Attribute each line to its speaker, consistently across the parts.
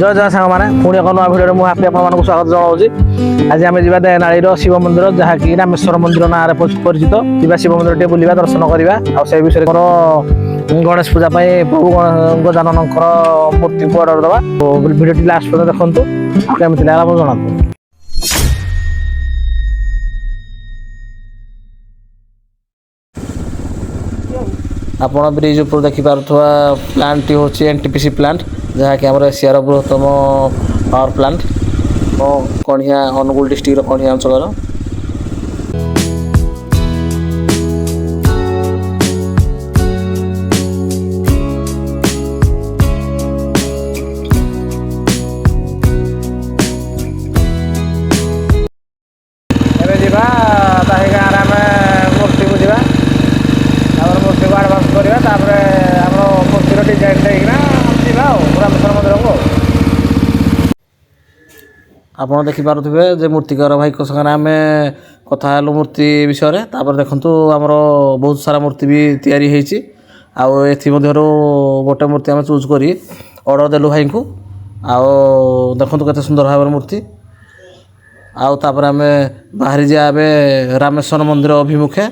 Speaker 1: जय जय सांग मैंने पुणी एक नुआ भिडियो मुझे आपको स्वागत जनाऊँगी। आज आम जा देनाली शिव मंदिर जहाँकि रामेश्वर मंदिर ना परिचित जा शिव मंदिर टे बुलवा दर्शन करवा से विषय गणेश पूजा प्रभु गजानन मूर्ति को अर्डर दवा भिडियो लास्ट पर्यटन देखु केमी लगा जनातु। आपण ब्रिज ऊपर देखिपा प्लांट टी हूँ एनटीपीसी प्लांट जहाँकि आम एशियार बृहत्तम पावर प्लांट कणिया अनुगुल डिस्ट्रिक्ट कणिया अंचल। मूर्ति को जा मूर्ति को आडभांस करवा मूर्तिर डिजाइन देखना रामेश्वर मंदिर को आप देखिपे जे मूर्तिकार भाई संगे आम कथा मूर्ति विषय में देखु आमर बहुत सारा मूर्ति भी तैयारी होती गोटे मूर्ति आम चूज कर ऑर्डर देलु भाई को देखु केते सुंदर भाव मूर्ति आउे आम बाहरी जा रामेश्वर मंदिर अभिमुखे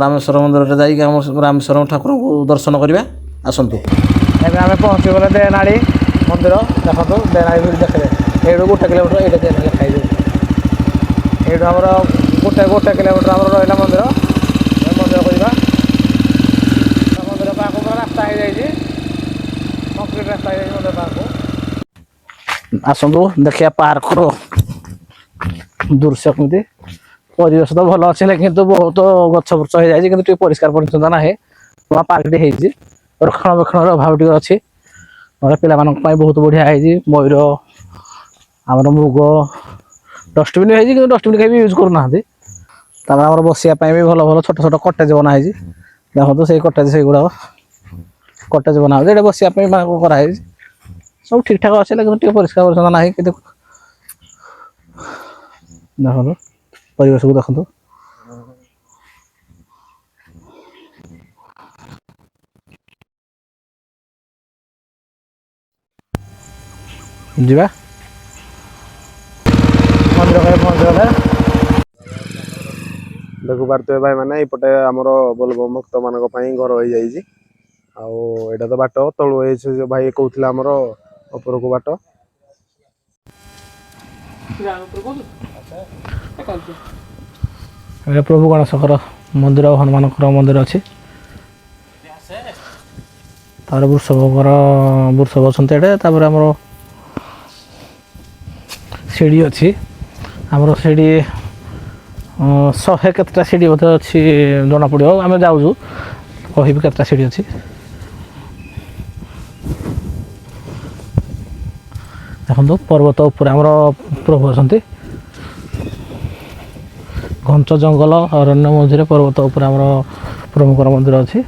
Speaker 1: रामेश्वर मंदिर जाइए रामेश्वर ठाकुर को दर्शन करवा आसतु। आम पहुँची गले देनाली मंदिर देखो देनाली देखिए ये 1 किलोमीटर ये लिखाई ये गोटे किलोमीटर आम रहा मंदिर मंदिर करवा मंदिर पाक रास्ता हो जाए कंक्रीट रास्ता हो मंदिर पाक आसतु देखिए पार्क दृश्य कमी परिवेश तो भल अच्छे लेकिन तो बहुत गछ फुछ हो जाए कि परिष्कार परिच्छन्न ना वहाँ पार्क टे रक्षणाबेक्षण अभाव टे अच्छी पे बहुत बढ़िया है मयूर आमर मृग डस्टबिन है डस्टबिन कहीं यूज करना बसापी भी भल भल छोट छोट कटेज बनाई देखो से कटेज से गुड़ा कटेज बना बसापी कराई सब ठीक ठाक अच्छे लेकिन परिष्कार परिच्छन्न ना कि देखो परिवेश को देखो जीवा मंदिर पहुंच गले देखु पारे भाई मैंने ये आमर बोलबम भक्त मान घर हो जाए आईटा तो बाट तलु भाई कहते आमर ऊपर को बाट प्रभु गणेशकर मंदिर हनुमान मंदिर अच्छी वृषभ अच्छा आमर सीढ़ी अच्छी आमर सीढ़ी 100 केतटा सीढ़ी बोधे अच्छी जना पड़ो आम जाऊँ कह केतटा सीढ़ी अच्छी देखो पर्वत उपर आमर प्रभु अच्छा घंच जंगल अरण्य मझे पर्वत उपर आमर प्रभुकर मंदिर अच्छी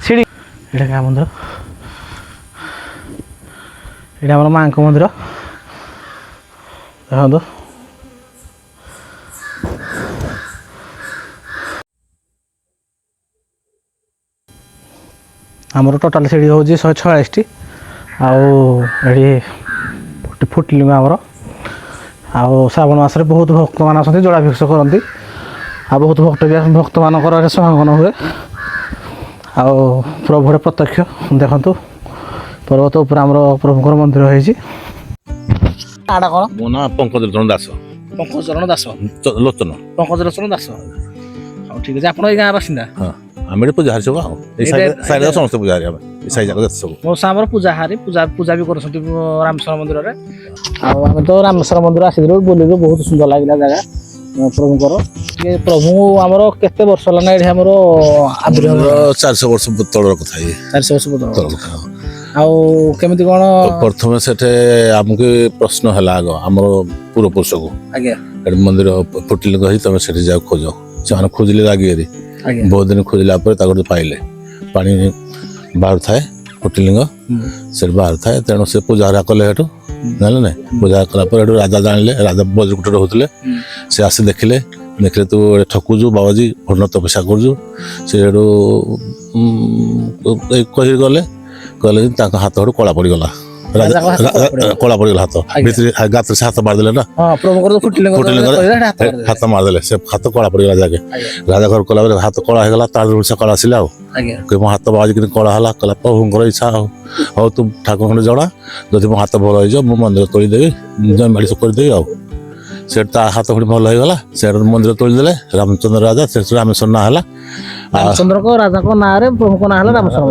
Speaker 1: सीढ़ी ये क्या मंदिर ये आम माँ को मंदिर देखो आमर टोटाल सीढ़ी हूँ 146 टी फुटलिंग आमर श्रावण मसरे बहुत भक्त मान आसती जलाभिषेक करती बहुत भक्त मान समागम हुए प्रभु प्रत्यक्ष देखु पर्वत उपर आम प्रभुकर मंदिर होती कौन
Speaker 2: मो ना पंकजलोचन दास
Speaker 1: पंकजलोचन दास
Speaker 2: लोचन
Speaker 1: पंकजलोचन दास ठीक है आप गाँव बासिंदा
Speaker 2: हाँ आम पूजाहारी सब समस्त पूजाहारी सब
Speaker 1: मो सामर पूजाहारी पूजा भी कर रामेश्वर मंदिर में आम तो रामेश्वर मंदिर आसिलु बुलू बहुत सुंदर लगे जगह प्रभुकर प्रभु आमर केते वर्ष है ये आमर
Speaker 2: 400 वर्ष तलर कथा
Speaker 1: 400 वर्ष तल केमी कौन
Speaker 2: प्रथम से आमको प्रश्न है आग आम पूर्वपुरुष को मंदिर फुटिलिंग तुम से जाओ खोज से खोजिले लगे बहुत दिन खोजला पाइले पानी बाहर थाए फुटिलिंग से बाहर थाए तेणु से पूजा कले ना पूजा कला राजा जानिले राजा बज्रकुट होते से आसी देखिले ଦେଖିଲେ ତୁ ଠକୁଛୁ ବାବାଜୀ ଭଲ ତପସ୍ୟା କରୁଛୁ ସେଠୁ କହି ଗଲେ କହିଲେ ତାଙ୍କ ହାତ ସେଠୁ କଳା ପଡ଼ିଗଲା କଳା ପଡ଼ିଗଲା ହାତ ଭିତରେ ଗାତରେ ସେ ହାତ ମାରିଦେଲେ ନା ହାତ ମାରିଦେଲେ ସେ ହାତ କଳା ପଡ଼ିଗଲା ଯାକେ ରାଜା ଘର କଲା ବେଳେ ହାତ କଳା ହେଇଗଲା ତାର ସକାଳ ଆସିଲା ଆଉ ମୋ ହାତ ବାଜିକିରି କଳା ହେଲା କହିଲା ପ୍ରଭୁଙ୍କର ଇଚ୍ଛା ହଉ ତୁ ଠାକୁରଙ୍କୁ ଜଣା ଯଦି ମୋ ହାତ ଭଲ ହେଇଯିବ ମୁଁ ମନ୍ଦିର ତୋଳିଦେବି ଜମିବାଡ଼ି କରିଦେବି ଆଉ ସେଠି ତା ହାତ ପୁଣି ଭଲ ହେଇଗଲା ସେଠୁ ମନ୍ଦିର ତୋଳିଦେଲେ ରାମଚନ୍ଦ୍ର ରାଜା ସେଠୁ ରାମେଶ୍ୱର ନାଁ ହେଲା
Speaker 1: ରାମଚନ୍ଦ୍ରଙ୍କ ରାଜାଙ୍କ ନାଁରେ ପ୍ରଭୁଙ୍କ ନାଁ ହେଲା ରାମେଶ୍ୱର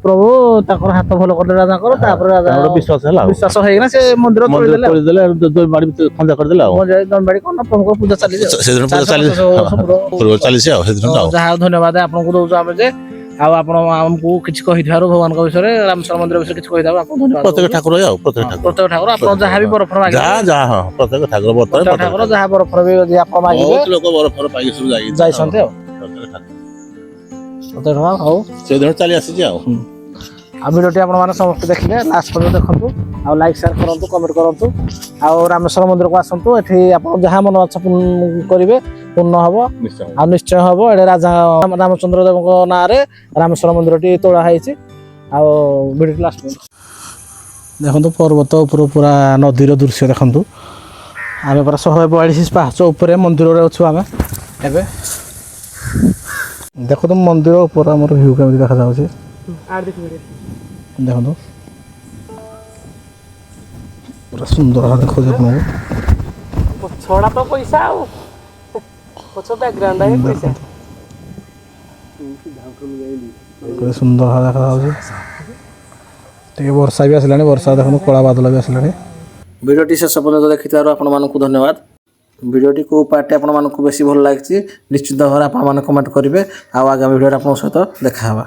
Speaker 1: ପ୍ରଭୁ ତାଙ୍କର ହାତ ଭଲ କରିଦେଲେ ରାଜାଙ୍କର ତାପରେ ରାଜା ବିଶ୍ୱାସ ହେଇଗଲା ସେ ମନ୍ଦିର ତୋଳିଦେଲେ ଖଞ୍ଜା କରିଦେଲେ ଆଉ ଜମିବାଡ଼ି କଣ ପ୍ରଭୁଙ୍କ ପୂଜା
Speaker 2: ଚାଲିଛି ଆଉ ସେଦିନ
Speaker 1: ଯାହା ଧନ୍ୟବାଦ ଆପଣଙ୍କୁ ଦଉଛୁ ଆମେ ଯେ ଆଉ ଆପଣ ଆମକୁ କିଛି କହିଥିବାରୁ ଭଗବାନଙ୍କ ବିଷୟରେ ରାମେଶ୍ୱର ମନ୍ଦିର ବିଷୟରେ କିଛି କହିଥିବାରୁ ଆପଣଙ୍କୁ ଧନ୍ୟବାଦ
Speaker 2: ପ୍ରତ୍ୟେକ ଠାକୁର ଆଉ
Speaker 1: ପ୍ରତ୍ୟେକ ଠାକୁର ଆପଣ ଯାହା ବି ବରଫର
Speaker 2: ଯାହା ପ୍ରତ୍ୟେକ ଠାକୁର
Speaker 1: ଯାହା ବରଫର ବି ଯଦି ଆପଣ ମାଗିବେ
Speaker 2: ଲୋକ ବରଫର ପାଇକି ସବୁ
Speaker 1: ଯାଇଛନ୍ତି ଆଉ ହଉ
Speaker 2: ସେଦିନ ଚାଲି ଆସିଛି ଆଉ
Speaker 1: ଭିଡ଼ିଓଟି ଆପଣମାନେ ସମସ୍ତେ ଦେଖିଲେ ଲାଷ୍ଟ ପର୍ଯ୍ୟନ୍ତ ଦେଖନ୍ତୁ ଆଉ ଲାଇକ୍ ସେୟାର କରନ୍ତୁ କମେଣ୍ଟ କରନ୍ତୁ ଆଉ ରାମେଶ୍ୱର ମନ୍ଦିରକୁ ଆସନ୍ତୁ ଏଠି ଆପଣ ଯାହା ମନ ଇଚ୍ଛା କରିବେ ପୂର୍ଣ୍ଣ ହବ ଆଉ ନିଶ୍ଚୟ ହବ ଏଠି ରାଜା ରାମଚନ୍ଦ୍ର ଦେବଙ୍କ ନାଁରେ ରାମେଶ୍ୱର ମନ୍ଦିରଟି ତୋଳା ହେଇଛି ଆଉ ଭିଡ଼ିଓଟି ଲାଷ୍ଟ ଦେଖନ୍ତୁ ପର୍ବତ ଉପରୁ ପୁରା ନଦୀର ଦୃଶ୍ୟ ଦେଖନ୍ତୁ ଆମେ ପୁରା 142 ପାହାଚ ଉପରେ ମନ୍ଦିରରେ ଅଛୁ ଆମେ ଏବେ ଦେଖନ୍ତୁ ମନ୍ଦିର ଉପରେ ଆମର ଭିଉ କେମିତି ଦେଖାଯାଉଛି ଦେଖନ୍ତୁ ପୁରା ସୁନ୍ଦର ଦେଖାଉଛି ଆପଣଙ୍କୁ
Speaker 3: ପଛଟା ତ ପଇସା ଆଉ ପଛ ବ୍ୟାକଗ୍ରାଉଣ୍ଡ ହିଁ ପଇସା
Speaker 1: ସୁନ୍ଦର ଦେଖାଯାଉଛି ଟିକେ ବର୍ଷା ବି ଆସିଲାଣି ବର୍ଷା ଦେଖନ୍ତୁ କଳା ବାଦଲ ବି ଆସିଲାଣି ଭିଡ଼ିଓଟି ଶେଷ ପର୍ଯ୍ୟନ୍ତ ଦେଖିଥିବାରୁ ଆପଣମାନଙ୍କୁ ଧନ୍ୟବାଦ ଭିଡ଼ିଓଟି କେଉଁ ପାର୍ଟଟି ଆପଣମାନଙ୍କୁ ବେଶୀ ଭଲ ଲାଗିଛି ନିଶ୍ଚିତ ଭାବରେ ଆପଣମାନେ କମେଣ୍ଟ କରିବେ ଆଉ ଆଗାମୀ ଭିଡ଼ିଓରେ ଆପଣଙ୍କ ସହିତ ଦେଖା ହେବା।